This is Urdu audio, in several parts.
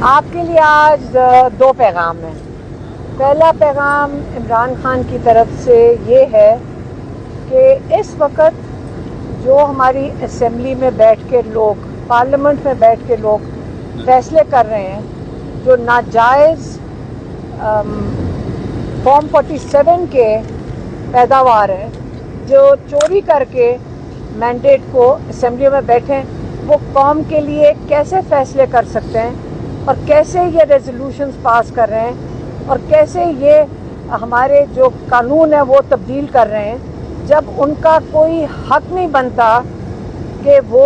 آپ کے لیے آج دو پیغام ہیں. پہلا پیغام عمران خان کی طرف سے یہ ہے کہ اس وقت جو ہماری اسمبلی میں بیٹھ کے لوگ، پارلیمنٹ میں بیٹھ کے لوگ فیصلے کر رہے ہیں، جو ناجائز فارم 47 کے پیداوار ہے، جو چوری کر کے مینڈیٹ کو اسمبلی میں بیٹھیں، وہ قوم کے لیے کیسے فیصلے کر سکتے ہیں اور کیسے یہ ریزولوشنز پاس کر رہے ہیں اور کیسے یہ ہمارے جو قانون ہے وہ تبدیل کر رہے ہیں، جب ان کا کوئی حق نہیں بنتا کہ وہ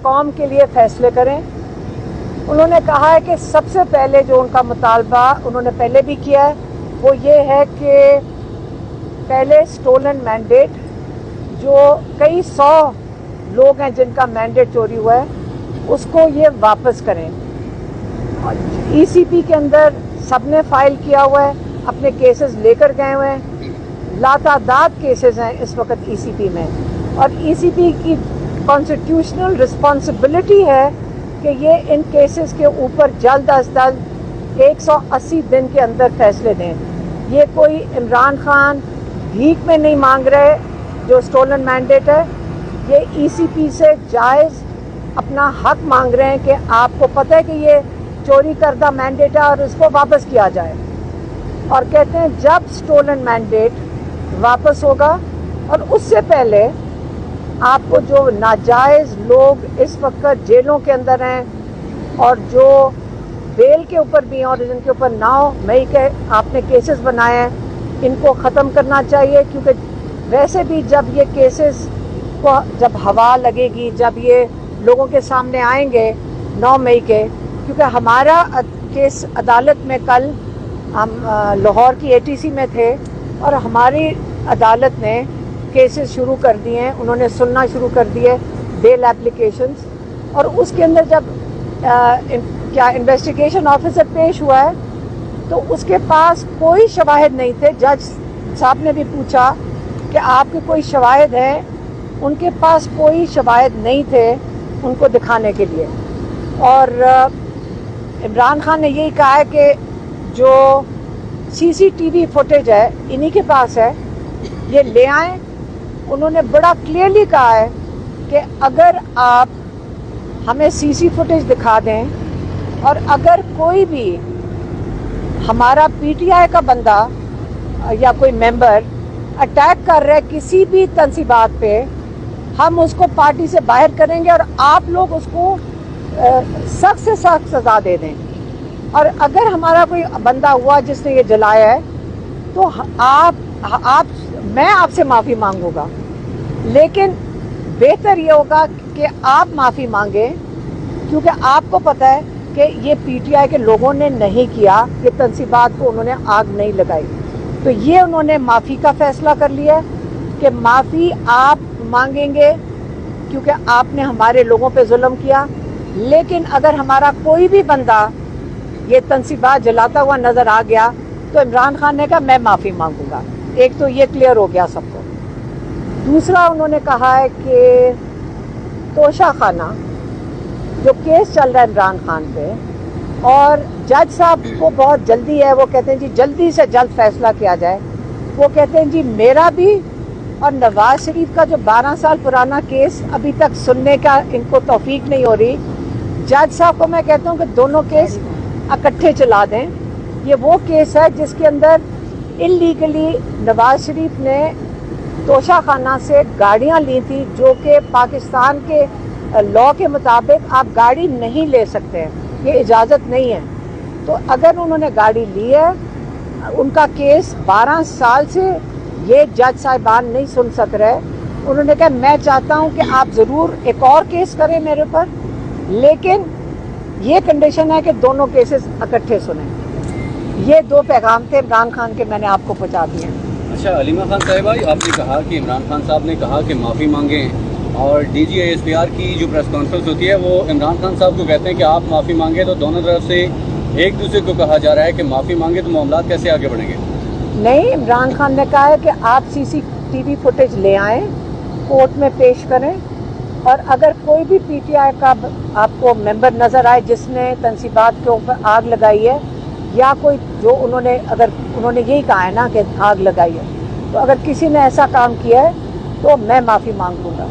قوم کے لیے فیصلے کریں. انہوں نے کہا ہے کہ سب سے پہلے جو ان کا مطالبہ انہوں نے پہلے بھی کیا ہے وہ یہ ہے کہ پہلے سٹولن مینڈیٹ، جو کئی 100 لوگ ہیں جن کا مینڈیٹ چوری ہوا ہے، اس کو یہ واپس کریں. ای سی پی کے اندر سب نے فائل کیا ہوا ہے، اپنے کیسز لے کر گئے ہوئے ہیں، لاتعداد کیسز ہیں اس وقت ای سی پی میں، اور ای سی پی کی کانسٹیٹیوشنل رسپانسبلٹی ہے کہ یہ ان کیسز کے اوپر جلد از جلد 180 دن کے اندر فیصلے دیں. یہ کوئی عمران خان بھیک میں نہیں مانگ رہے جو سٹولن مینڈیٹ ہے، یہ ای سی پی سے جائز اپنا حق مانگ رہے ہیں کہ آپ کو پتہ ہے کہ یہ چوری کردہ مینڈیٹ ہے اور اس کو واپس کیا جائے. اور کہتے ہیں جب سٹولن مینڈیٹ واپس ہوگا، اور اس سے پہلے آپ کو جو ناجائز لوگ اس وقت جیلوں کے اندر ہیں اور جو بیل کے اوپر بھی ہیں اور جن کے اوپر 9 مئی کے آپ نے کیسز بنائے ہیں، ان کو ختم کرنا چاہیے. کیونکہ ویسے بھی جب یہ کیسز کو جب ہوا لگے گی، جب یہ لوگوں کے سامنے آئیں گے 9 مئی کے، کیونکہ ہمارا کیس عدالت میں کل ہم لاہور کی اے ٹی سی میں تھے اور ہماری عدالت نے کیسز شروع کر دیے ہیں، انہوں نے سننا شروع کر دیے بیل اپلیکیشنز. اور اس کے اندر جب کیا انویسٹیگیشن آفیسر پیش ہوا ہے تو اس کے پاس کوئی شواہد نہیں تھے. جج صاحب نے بھی پوچھا کہ آپ کے کوئی شواہد ہیں، ان کے پاس کوئی شواہد نہیں تھے ان کو دکھانے کے لیے. اور عمران خان نے یہی کہا ہے کہ جو سی سی ٹی وی فوٹیج ہے انہی کے پاس ہے، یہ لے آئیں. انہوں نے بڑا کلیئرلی کہا ہے کہ اگر آپ ہمیں سی سی فوٹیج دکھا دیں اور اگر کوئی بھی ہمارا پی ٹی آئی کا بندہ یا کوئی ممبر اٹیک کر رہے کسی بھی تنصیبات پہ، ہم اس کو پارٹی سے باہر کریں گے اور آپ لوگ اس کو سخت سے سخت سزا دے دیں. اور اگر ہمارا کوئی بندہ ہوا جس نے یہ جلایا ہے تو میں آپ سے معافی مانگوں گا، لیکن بہتر یہ ہوگا کہ آپ معافی مانگیں، کیونکہ آپ کو پتہ ہے کہ یہ پی ٹی آئی کے لوگوں نے نہیں کیا، یہ تنصیبات کو انہوں نے آگ نہیں لگائی. تو یہ انہوں نے معافی کا فیصلہ کر لیا کہ معافی آپ مانگیں گے کیونکہ آپ نے ہمارے لوگوں پہ ظلم کیا. لیکن اگر ہمارا کوئی بھی بندہ یہ تنصیبات جلاتا ہوا نظر آ گیا تو عمران خان نے کہا میں معافی مانگوں گا. ایک تو یہ کلیئر ہو گیا سب کو. دوسرا انہوں نے کہا ہے کہ توشہ خانہ جو کیس چل رہا ہے عمران خان پہ، اور جج صاحب کو بہت جلدی ہے، وہ کہتے ہیں جی جلدی سے جلد فیصلہ کیا جائے. وہ کہتے ہیں جی میرا بھی اور نواز شریف کا جو 12 سال پرانا کیس ابھی تک سننے کا ان کو توفیق نہیں ہو رہی. جج صاحب کو میں کہتا ہوں کہ دونوں کیس اکٹھے چلا دیں. یہ وہ کیس ہے جس کے اندر انلیگلی نواز شریف نے توشہ خانہ سے گاڑیاں لی تھی، جو کہ پاکستان کے لاء کے مطابق آپ گاڑی نہیں لے سکتے ہیں، یہ اجازت نہیں ہے. تو اگر انہوں نے گاڑی لی ہے، ان کا کیس 12 سال سے یہ جج صاحبان نہیں سن سک رہے. انہوں نے کہا میں چاہتا ہوں کہ آپ ضرور ایک اور کیس کریں میرے پر، لیکن یہ کنڈیشن ہے کہ دونوں کیسز اکٹھے سنیں. یہ دو پیغام تھے عمران خان کے، میں نے آپ کو پہنچا دیے. اچھا علیمہ خان صاحبہ، آپ نے کہا کہ عمران خان صاحب نے کہا کہ معافی مانگیں، اور D G S P R کی جو پریس کانفرنس ہوتی ہے وہ عمران خان صاحب کو کہتے ہیں کہ آپ معافی مانگیں، تو دونوں طرف سے ایک دوسرے کو کہا جا رہا ہے کہ معافی مانگے تو معاملات کیسے آگے بڑھیں گے؟ نہیں، عمران خان نے کہا ہے کہ آپ سی سی ٹی وی فوٹیج لے آئیں، کورٹ میں پیش کریں اور اگر کوئی بھی پی ٹی آئی کا آپ کو ممبر نظر آئے جس نے تنصیبات کے اوپر آگ لگائی ہے یا کوئی جو اگر انہوں نے یہی کہا ہے نا کہ آگ لگائی ہے، تو اگر کسی نے ایسا کام کیا ہے تو میں معافی مانگ لوں گا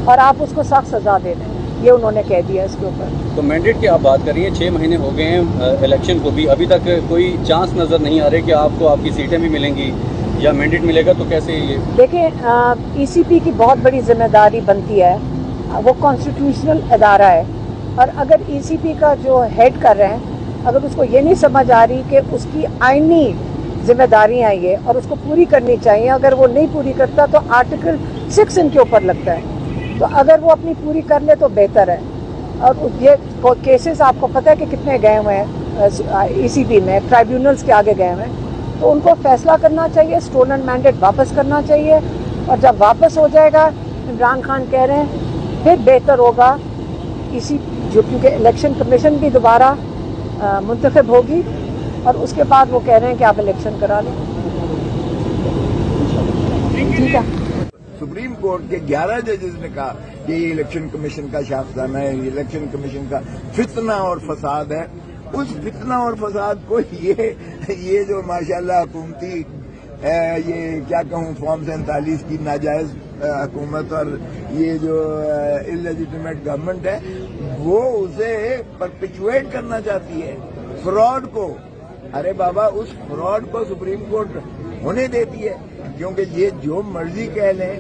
اور آپ اس کو سخت سزا دے دیں، یہ انہوں نے کہہ دیا اس کے اوپر۔ تو مینڈیٹ کی آپ بات کر رہی ہیں، 6 مہینے ہو گئے ہیں الیکشن کو بھی، ابھی تک کوئی چانس نظر نہیں آ رہے کہ آپ کو آپ کی سیٹیں بھی ملیں گی یا مینڈیٹ ملے گا، تو کیسے یہ؟ دیکھیں ای سی پی کی بہت بڑی ذمہ داری بنتی ہے، وہ کانسٹیٹیوشنل ادارہ ہے، اور اگر ای سی پی کا جو ہیڈ کر رہے ہیں اگر اس کو یہ نہیں سمجھ آ رہی کہ اس کی آئینی ذمہ داریاں یہ اور اس کو پوری کرنی چاہیے، اگر وہ نہیں پوری کرتا تو آرٹیکل 6 ان کے اوپر لگتا ہے، تو اگر وہ اپنی پوری کر لے تو بہتر ہے۔ اور یہ کیسز آپ کو پتہ ہے کہ کتنے گئے ہوئے ہیں ای سی پی میں، ٹرائیبیونلز کے آگے گئے ہوئے ہیں، تو ان کو فیصلہ کرنا چاہیے، اسٹولن مینڈیٹ واپس کرنا چاہیے، اور جب واپس ہو جائے گا عمران خان کہہ رہے ہیں پھر بہتر ہوگا کیونکہ الیکشن کمیشن بھی دوبارہ منتخب ہوگی، اور اس کے بعد وہ کہہ رہے ہیں کہ آپ الیکشن کرا لیں۔ ٹھیک ہے، سپریم کورٹ کے 11 ججز نے کہا کہ یہ الیکشن کمیشن کا شاخسانہ ہے، یہ الیکشن کمیشن کا فتنہ اور فساد ہے۔ اس فتنہ اور فساد کو یہ جو ماشاءاللہ حکومتی یہ کیا کہوں فارم 47 کی ناجائز حکومت اور یہ جو انلیجیٹمیٹ گورنمنٹ ہے، وہ اسے پرپیچویٹ کرنا چاہتی ہے، فراڈ کو۔ ارے بابا، اس فراڈ کو سپریم کورٹ ہونے دیتی ہے، کیونکہ یہ جو مرضی کہہ لیں،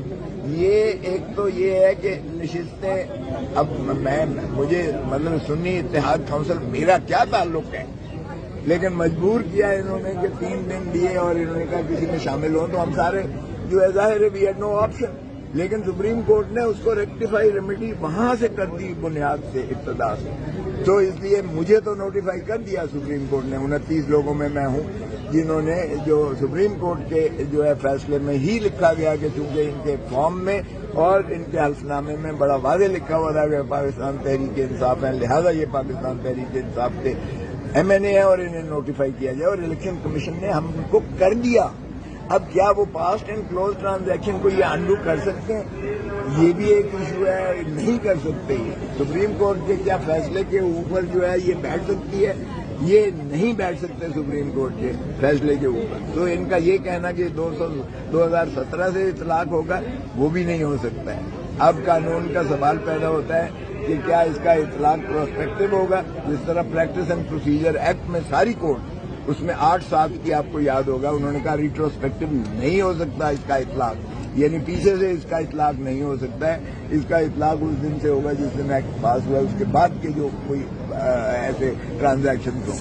یہ ایک تو یہ ہے کہ نشستیں، اب مجھے مطلب سنی اتحاد کونسل میرا کیا تعلق ہے، لیکن مجبور کیا انہوں نے کہ 3 دن دیے اور انہوں نے کہا کسی میں شامل ہوں، تو ہم سارے جو ہے ظاہر ہے وی ہیڈ نو آپشن، لیکن سپریم کورٹ نے اس کو ریکٹیفائی ریمیڈی وہاں سے کر دی، بنیاد سے، ابتدا سے، تو اس لیے مجھے تو نوٹیفائی کر دیا سپریم کورٹ نے، 29 لوگوں میں میں ہوں جنہوں نے، جو سپریم کورٹ کے جو ہے فیصلے میں ہی لکھا گیا کہ چونکہ ان کے فارم میں اور ان کے حلف نامے میں بڑا واضح لکھا ہوا تھا کہ پاکستان تحریک انصاف ہے، لہذا یہ پاکستان تحریک انصاف کے ایم این اے ہے اور انہیں نوٹیفائی کیا جائے، اور الیکشن کمیشن نے ہم کو کر دیا۔ اب کیا وہ پاسٹ اینڈ کلوز ٹرانزیکشن کو یہ انڈو کر سکتے ہیں؟ یہ بھی ایک ایشو ہے، نہیں کر سکتے۔ سپریم کورٹ کے کیا فیصلے کے اوپر جو ہے یہ بیٹھ سکتی ہے؟ یہ نہیں بیٹھ سکتے سپریم کورٹ کے فیصلے کے اوپر، تو ان کا یہ کہنا کہ 2017 سے اطلاق ہوگا وہ بھی نہیں ہو سکتا ہے۔ اب قانون کا سوال پیدا ہوتا ہے کہ کیا اس کا اطلاق پروسپیکٹو ہوگا، جس طرح پریکٹس اینڈ پروسیجر ایکٹ میں ساری کورٹ، اس میں 8/7 کی آپ کو یاد ہوگا، انہوں نے کہا ریٹروسپیکٹو نہیں ہو سکتا اس کا اطلاق، یعنی پیچھے سے اس کا اطلاق نہیں ہو سکتا ہے، اس کا اطلاق اس دن سے ہوگا جس دن ایکٹ پاس ہوا ہے، اس کے بعد کے جو کوئی ایسے ٹرانزیکشن ہوں۔